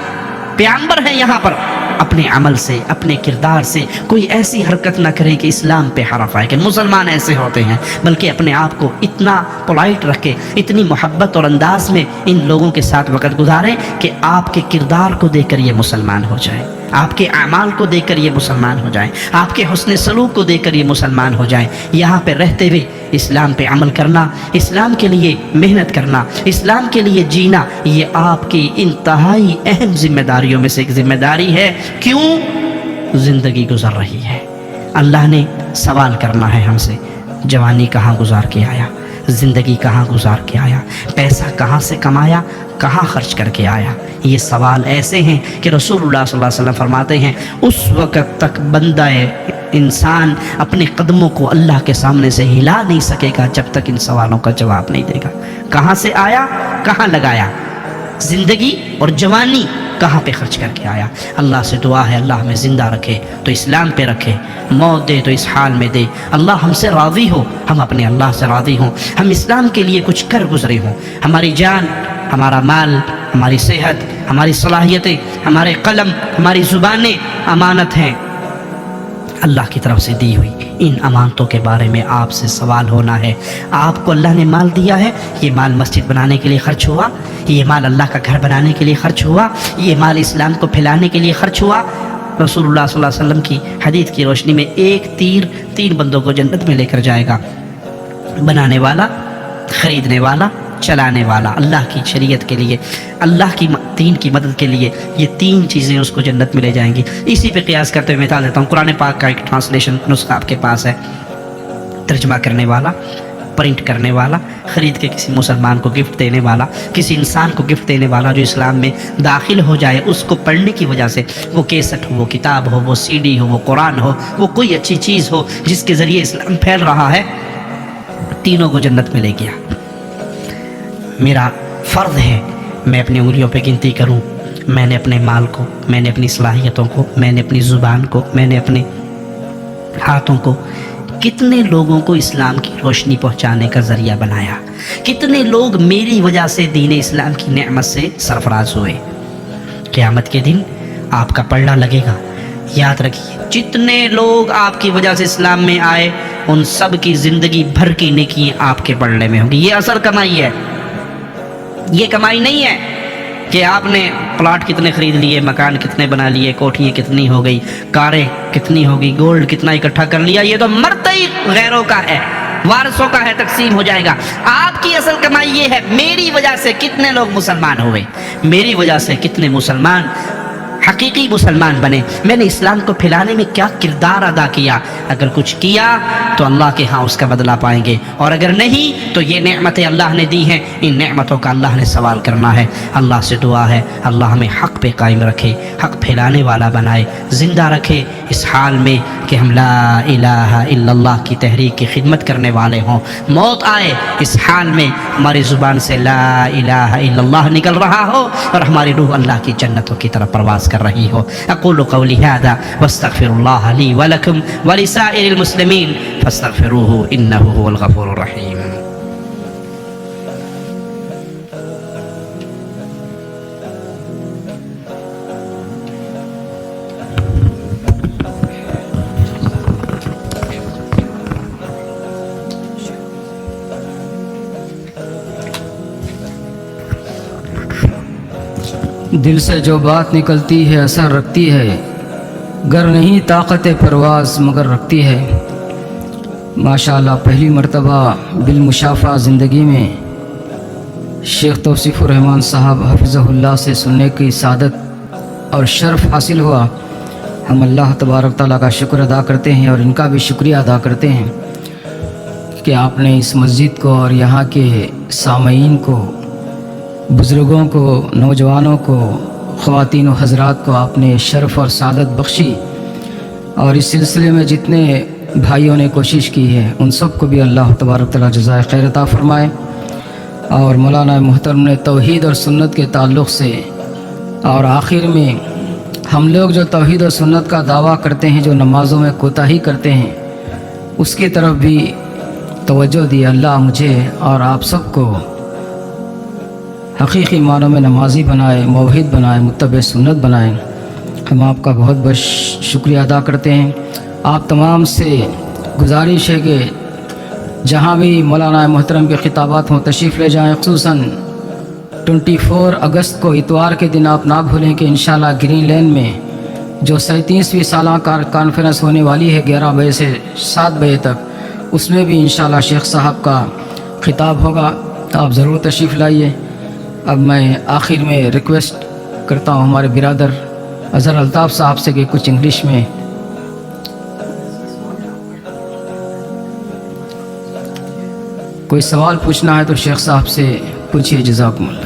پیغمبر ہیں. یہاں پر اپنے عمل سے, اپنے کردار سے کوئی ایسی حرکت نہ کرے کہ اسلام پہ حرف آئے, کہ مسلمان ایسے ہوتے ہیں, بلکہ اپنے آپ کو اتنا پولائٹ رکھے, اتنی محبت اور انداز میں ان لوگوں کے ساتھ وقت گزارے کہ آپ کے کردار کو دیکھ کر یہ مسلمان ہو جائیں, آپ کے اعمال کو دیکھ کر یہ مسلمان ہو جائیں, آپ کے حسن سلوک کو دیکھ کر یہ مسلمان ہو جائیں. یہاں پہ رہتے ہوئے اسلام پہ عمل کرنا, اسلام کے لیے محنت کرنا, اسلام کے لیے جینا, یہ آپ کی انتہائی اہم ذمہ داریوں میں سے ایک ذمہ داری ہے. کیوں؟ زندگی گزر رہی ہے, اللہ نے سوال کرنا ہے ہم سے, جوانی کہاں گزار کے آیا, زندگی کہاں گزار کے آیا, پیسہ کہاں سے کمایا, کہاں خرچ کر کے آیا. یہ سوال ایسے ہیں کہ رسول اللہ صلی اللہ علیہ وسلم فرماتے ہیں اس وقت تک بندہ انسان اپنے قدموں کو اللہ کے سامنے سے ہلا نہیں سکے گا جب تک ان سوالوں کا جواب نہیں دے گا. کہاں سے آیا, کہاں لگایا, زندگی اور جوانی کہاں پہ خرچ کر کے آیا. اللہ سے دعا ہے اللہ ہمیں زندہ رکھے تو اسلام پہ رکھے, موت دے تو اس حال میں دے. اللہ ہم سے راضی ہو, ہم اپنے اللہ سے راضی ہوں, ہم اسلام کے لیے کچھ کر گزرے ہوں. ہماری جان, ہمارا مال, ہماری صحت, ہماری صلاحیتیں, ہمارے قلم, ہماری زبانیں امانت ہیں اللہ کی طرف سے دی ہوئی. ان امانتوں کے بارے میں آپ سے سوال ہونا ہے. آپ کو اللہ نے مال دیا ہے, یہ مال مسجد بنانے کے لیے خرچ ہوا, یہ مال اللہ کا گھر بنانے کے لیے خرچ ہوا, یہ مال اسلام کو پھیلانے کے لیے خرچ ہوا. رسول اللہ صلی اللہ علیہ وسلم کی حدیث کی روشنی میں ایک تیر 3 بندوں کو جنت میں لے کر جائے گا, بنانے والا, خریدنے والا, چلانے والا. اللہ کی شریعت کے لیے, اللہ کی دین کی مدد کے لیے یہ 3 چیزیں اس کو جنت میں لے جائیں گی. اسی پہ قیاس کرتے ہوئے مثال دیتا ہوں. قرآن پاک کا ایک ٹرانسلیشن نسخہ آپ کے پاس ہے, ترجمہ کرنے والا, پرنٹ کرنے والا, خرید کے کسی مسلمان کو گفٹ دینے والا, کسی انسان کو گفٹ دینے والا جو اسلام میں داخل ہو جائے, اس کو پڑھنے کی وجہ سے, وہ کیسٹ ہو, وہ کتاب ہو, وہ CD ہو, وہ قرآن ہو, وہ کوئی اچھی چیز ہو جس کے ذریعے اسلام پھیل رہا ہے, تینوں کو جنت میں لے گیا. میرا فرض ہے میں اپنی انگلیوں پہ گنتی کروں, میں نے اپنے مال کو, میں نے اپنی صلاحیتوں کو, میں نے اپنی زبان کو, میں نے اپنے ہاتھوں کو کتنے لوگوں کو اسلام کی روشنی پہنچانے کا ذریعہ بنایا, کتنے لوگ میری وجہ سے دین اسلام کی نعمت سے سرفراز ہوئے. قیامت کے دن آپ کا پلڑا لگے گا, یاد رکھیے جتنے لوگ آپ کی وجہ سے اسلام میں آئے ان سب کی زندگی بھر کی نیکیاں آپ کے پلڑے میں ہوں گی. یہ اصل کمائی ہے, یہ کمائی نہیں ہے کہ آپ نے پلاٹ کتنے خرید لیے, مکان کتنے بنا لیے, کوٹھیاں کتنی ہو گئی, کاریں کتنی ہو گئی, گولڈ کتنا اکٹھا کر لیا. یہ تو مرتے ہی غیروں کا ہے, وارثوں کا ہے, تقسیم ہو جائے گا. آپ کی اصل کمائی یہ ہے میری وجہ سے کتنے لوگ مسلمان ہوئے, میری وجہ سے کتنے مسلمان حقیقی مسلمان بنے, میں نے اسلام کو پھیلانے میں کیا کردار ادا کیا. اگر کچھ کیا تو اللہ کے ہاں اس کا بدلہ پائیں گے, اور اگر نہیں تو یہ نعمتیں اللہ نے دی ہیں, ان نعمتوں کا اللہ نے سوال کرنا ہے. اللہ سے دعا ہے اللہ ہمیں حق پہ قائم رکھے, حق پھیلانے والا بنائے, زندہ رکھے اس حال میں کہ ہم لا الہ الا اللہ کی تحریک کی خدمت کرنے والے ہوں. موت آئے اس حال میں ہماری زبان سے لا الہ الا اللہ نکل رہا ہو اور ہماری روح اللہ کی جنتوں کی طرف پرواز کر رہی ہو. اقول قولی هذا واستغفر الله لي ولكم ولسائر المسلمين فاستغفروه انه هو الغفور الرحيم.
دل سے جو بات نکلتی ہے اثر رکھتی ہے, گر نہیں طاقت پرواز مگر رکھتی ہے. ماشاءاللہ پہلی مرتبہ بالمشافہ زندگی میں شیخ توصیف الرحمن صاحب حفظہ اللہ سے سننے کی سعادت اور شرف حاصل ہوا. ہم اللہ تبارک تعالیٰ کا شکر ادا کرتے ہیں اور ان کا بھی شکریہ ادا کرتے ہیں کہ آپ نے اس مسجد کو اور یہاں کے سامعین کو، بزرگوں کو، نوجوانوں کو، خواتین و حضرات کو آپ نے شرف اور سعادت بخشی، اور اس سلسلے میں جتنے بھائیوں نے کوشش کی ہے ان سب کو بھی اللہ تبارک تعالیٰ جزائے خیر عطا فرمائے۔ اور مولانا محترم نے توحید اور سنت کے تعلق سے، اور آخر میں ہم لوگ جو توحید اور سنت کا دعویٰ کرتے ہیں، جو نمازوں میں کوتاہی کرتے ہیں، اس کی طرف بھی توجہ دی۔ اللہ مجھے اور آپ سب کو حقیقی معنوں میں نمازی بنائے، موحد بنائے، متبع سنت بنائے۔ ہم آپ کا بہت بہت شکریہ ادا کرتے ہیں۔ آپ تمام سے گزارش ہے کہ جہاں بھی مولانا محترم کے خطابات ہوں تشریف لے جائیں۔ خصوصاً 24 اگست کو اتوار کے دن آپ نہ بھولیں کہ انشاءاللہ گرین لین میں جو 37ویں سالہ کانفرنس ہونے والی ہے 11 بجے سے 7 بجے تک، اس میں بھی انشاءاللہ شیخ صاحب کا خطاب ہوگا، آپ ضرور تشریف لائیے۔ اب میں آخر میں ریکویسٹ کرتا ہوں ہمارے برادر اظہر الطاف صاحب سے کہ کچھ انگلش میں کوئی سوال پوچھنا ہے تو شیخ صاحب سے پوچھیے۔ جزاکم اللہ۔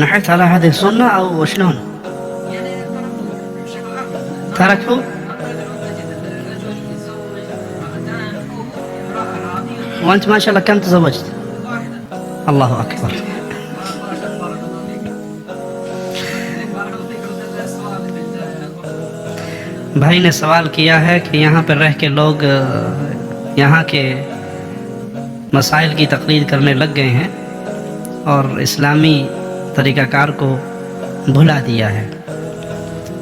نحث على هذه السنة أو شلون؟ تركوا؟ وأنت ما شاء الله كم تزوجت؟ الله أكبر. بھائی نے سوال کیا ہے کہ یہاں پر رہ کے لوگ یہاں کے مسائل کی تقلید کرنے لگ گئے ہیں اور اسلامی طریقہ کار کو بھلا دیا ہے،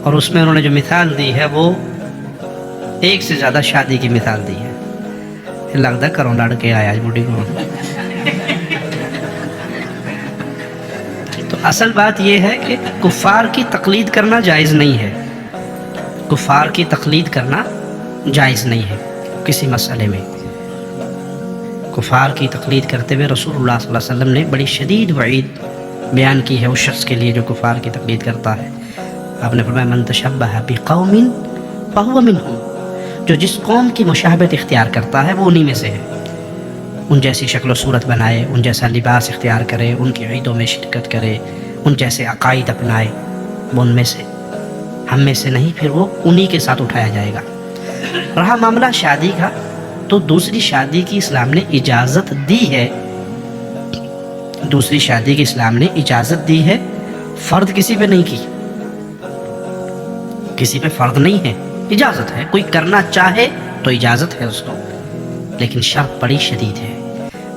اور اس میں انہوں نے جو مثال دی ہے وہ ایک سے زیادہ شادی کی مثال دی ہے۔ لگتا کروں لڑ کے آیا بوڑھی کو۔ تو اصل بات یہ ہے کہ کفار کی تقلید کرنا جائز نہیں ہے، کفار کی تقلید کرنا جائز نہیں ہے کسی مسئلے میں۔ کفار کی تقلید کرتے ہوئے رسول اللہ صلی اللہ علیہ وسلم نے بڑی شدید وعید بیان کی ہے اس شخص کے لیے جو کفار کی تقلید کرتا ہے۔ آپ نے فرمایا من تشبہ بقوم فہو منہم، جو جس قوم کی مشابہت اختیار کرتا ہے وہ انہی میں سے ہے، ان جیسی شکل و صورت بنائے، ان جیسا لباس اختیار کرے، ان کی عیدوں میں شرکت کرے، ان جیسے عقائد اپنائے، وہ ان میں سے، ہم میں سے نہیں، پھر وہ انہی کے ساتھ اٹھایا جائے گا۔ رہا معاملہ شادی کا، تو دوسری شادی کی اسلام نے اجازت دی ہے، دوسری شادی کی اسلام نے اجازت دی ہے، فرض کسی پہ نہیں کی، کسی پہ فرض نہیں ہے، اجازت ہے، کوئی کرنا چاہے تو اجازت ہے اس کو، لیکن شرط بڑی شدید ہے۔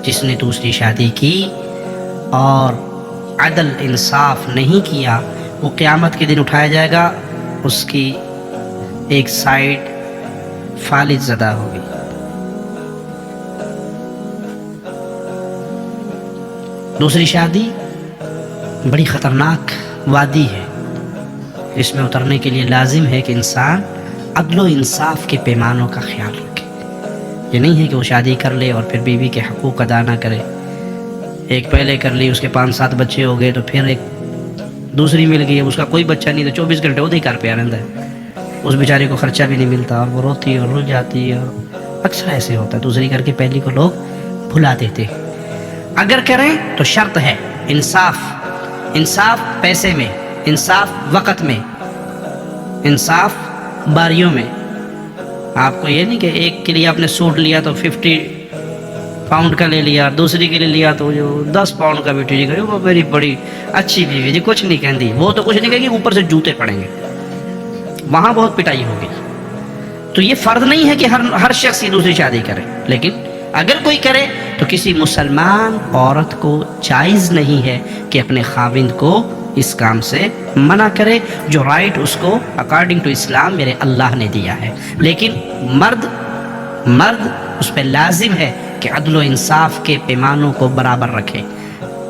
جس نے دوسری شادی کی اور عدل انصاف نہیں کیا وہ قیامت کے دن اٹھایا جائے گا، اس کی ایک سائیڈ فالج زدہ ہوگی۔ دوسری شادی بڑی خطرناک وادی ہے، اس میں اترنے کے لیے لازم ہے کہ انسان عدل و انصاف کے پیمانوں کا خیال رکھے۔ یہ نہیں ہے کہ وہ شادی کر لے اور پھر بیوی کے حقوق ادا نہ کرے، ایک پہلے کر لی، اس کے 5-7 بچے ہو گئے، تو پھر ایک دوسری مل گئی، اس کا کوئی بچہ نہیں، تو 24 گھنٹے وہ گھر پہ رہتا ہے، اس بیچاری کو خرچہ بھی نہیں ملتا، اور وہ روتی اور رل جاتی ہے، اور اکثر ایسے ہوتا ہے، دوسری کر کے پہلی کو لوگ بھلا دیتے ہیں۔ اگر کریں تو شرط ہے انصاف، انصاف پیسے میں، انصاف وقت میں، انصاف باریوں میں۔ آپ کو یہ نہیں کہ ایک کے لیے آپ نے سوٹ لیا تو 50 پاؤنڈ کا لے لیا، دوسری کے لیے لیا تو جو 10 پاؤنڈ کا بھی ٹھیک ہے، وہ میری بڑی اچھی بیوی جی، کچھ نہیں کہتی، وہ تو کچھ نہیں کہے گی، اوپر سے جوتے پڑیں گے، وہاں بہت پٹائی ہوگی۔ تو یہ فرض نہیں ہے کہ ہر شخص یہ دوسری شادی کرے، لیکن اگر کوئی کرے تو کسی مسلمان عورت کو جائز نہیں ہے کہ اپنے خاوند کو اس کام سے منع کرے، جو رائٹ اس کو اکارڈنگ ٹو اسلام میرے اللہ نے دیا ہے۔ لیکن مرد اس پہ لازم ہے کہ عدل و انصاف کے پیمانوں کو برابر رکھے،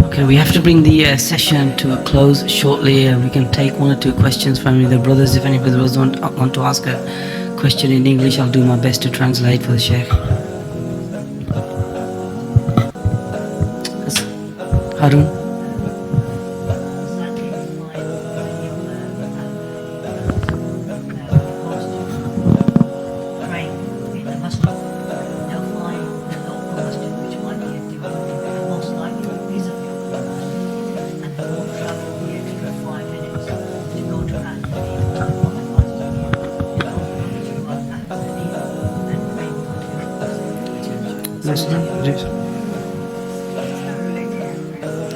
Okay, we have to bring the session to a close shortly. We can take 1 or 2 questions from the brothers. If any brothers want to ask a question in English, I'll do my best to translate for the Sheikh. Harun.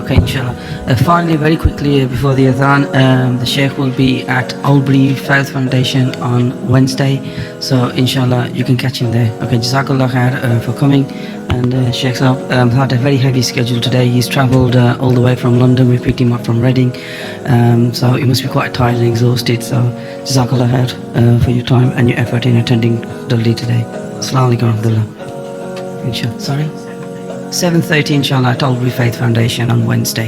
Okay, inshallah. Finally, very quickly before the adhan, the Sheikh will be at Albury Faith Foundation on Wednesday, so inshallah you can catch him there. Okay, Jazakallah khair for coming. And Sheikh Sahab had a very heavy schedule today. He's travelled all the way from London. We picked him up from Reading, so he must be quite tired and exhausted. So Jazakallah khair for your time and your effort in attending Dudley today. Assalamu alaikum warahmatullah. Inshallah. Sorry. 7:30 inshallah at Albury Faith Foundation on Wednesday.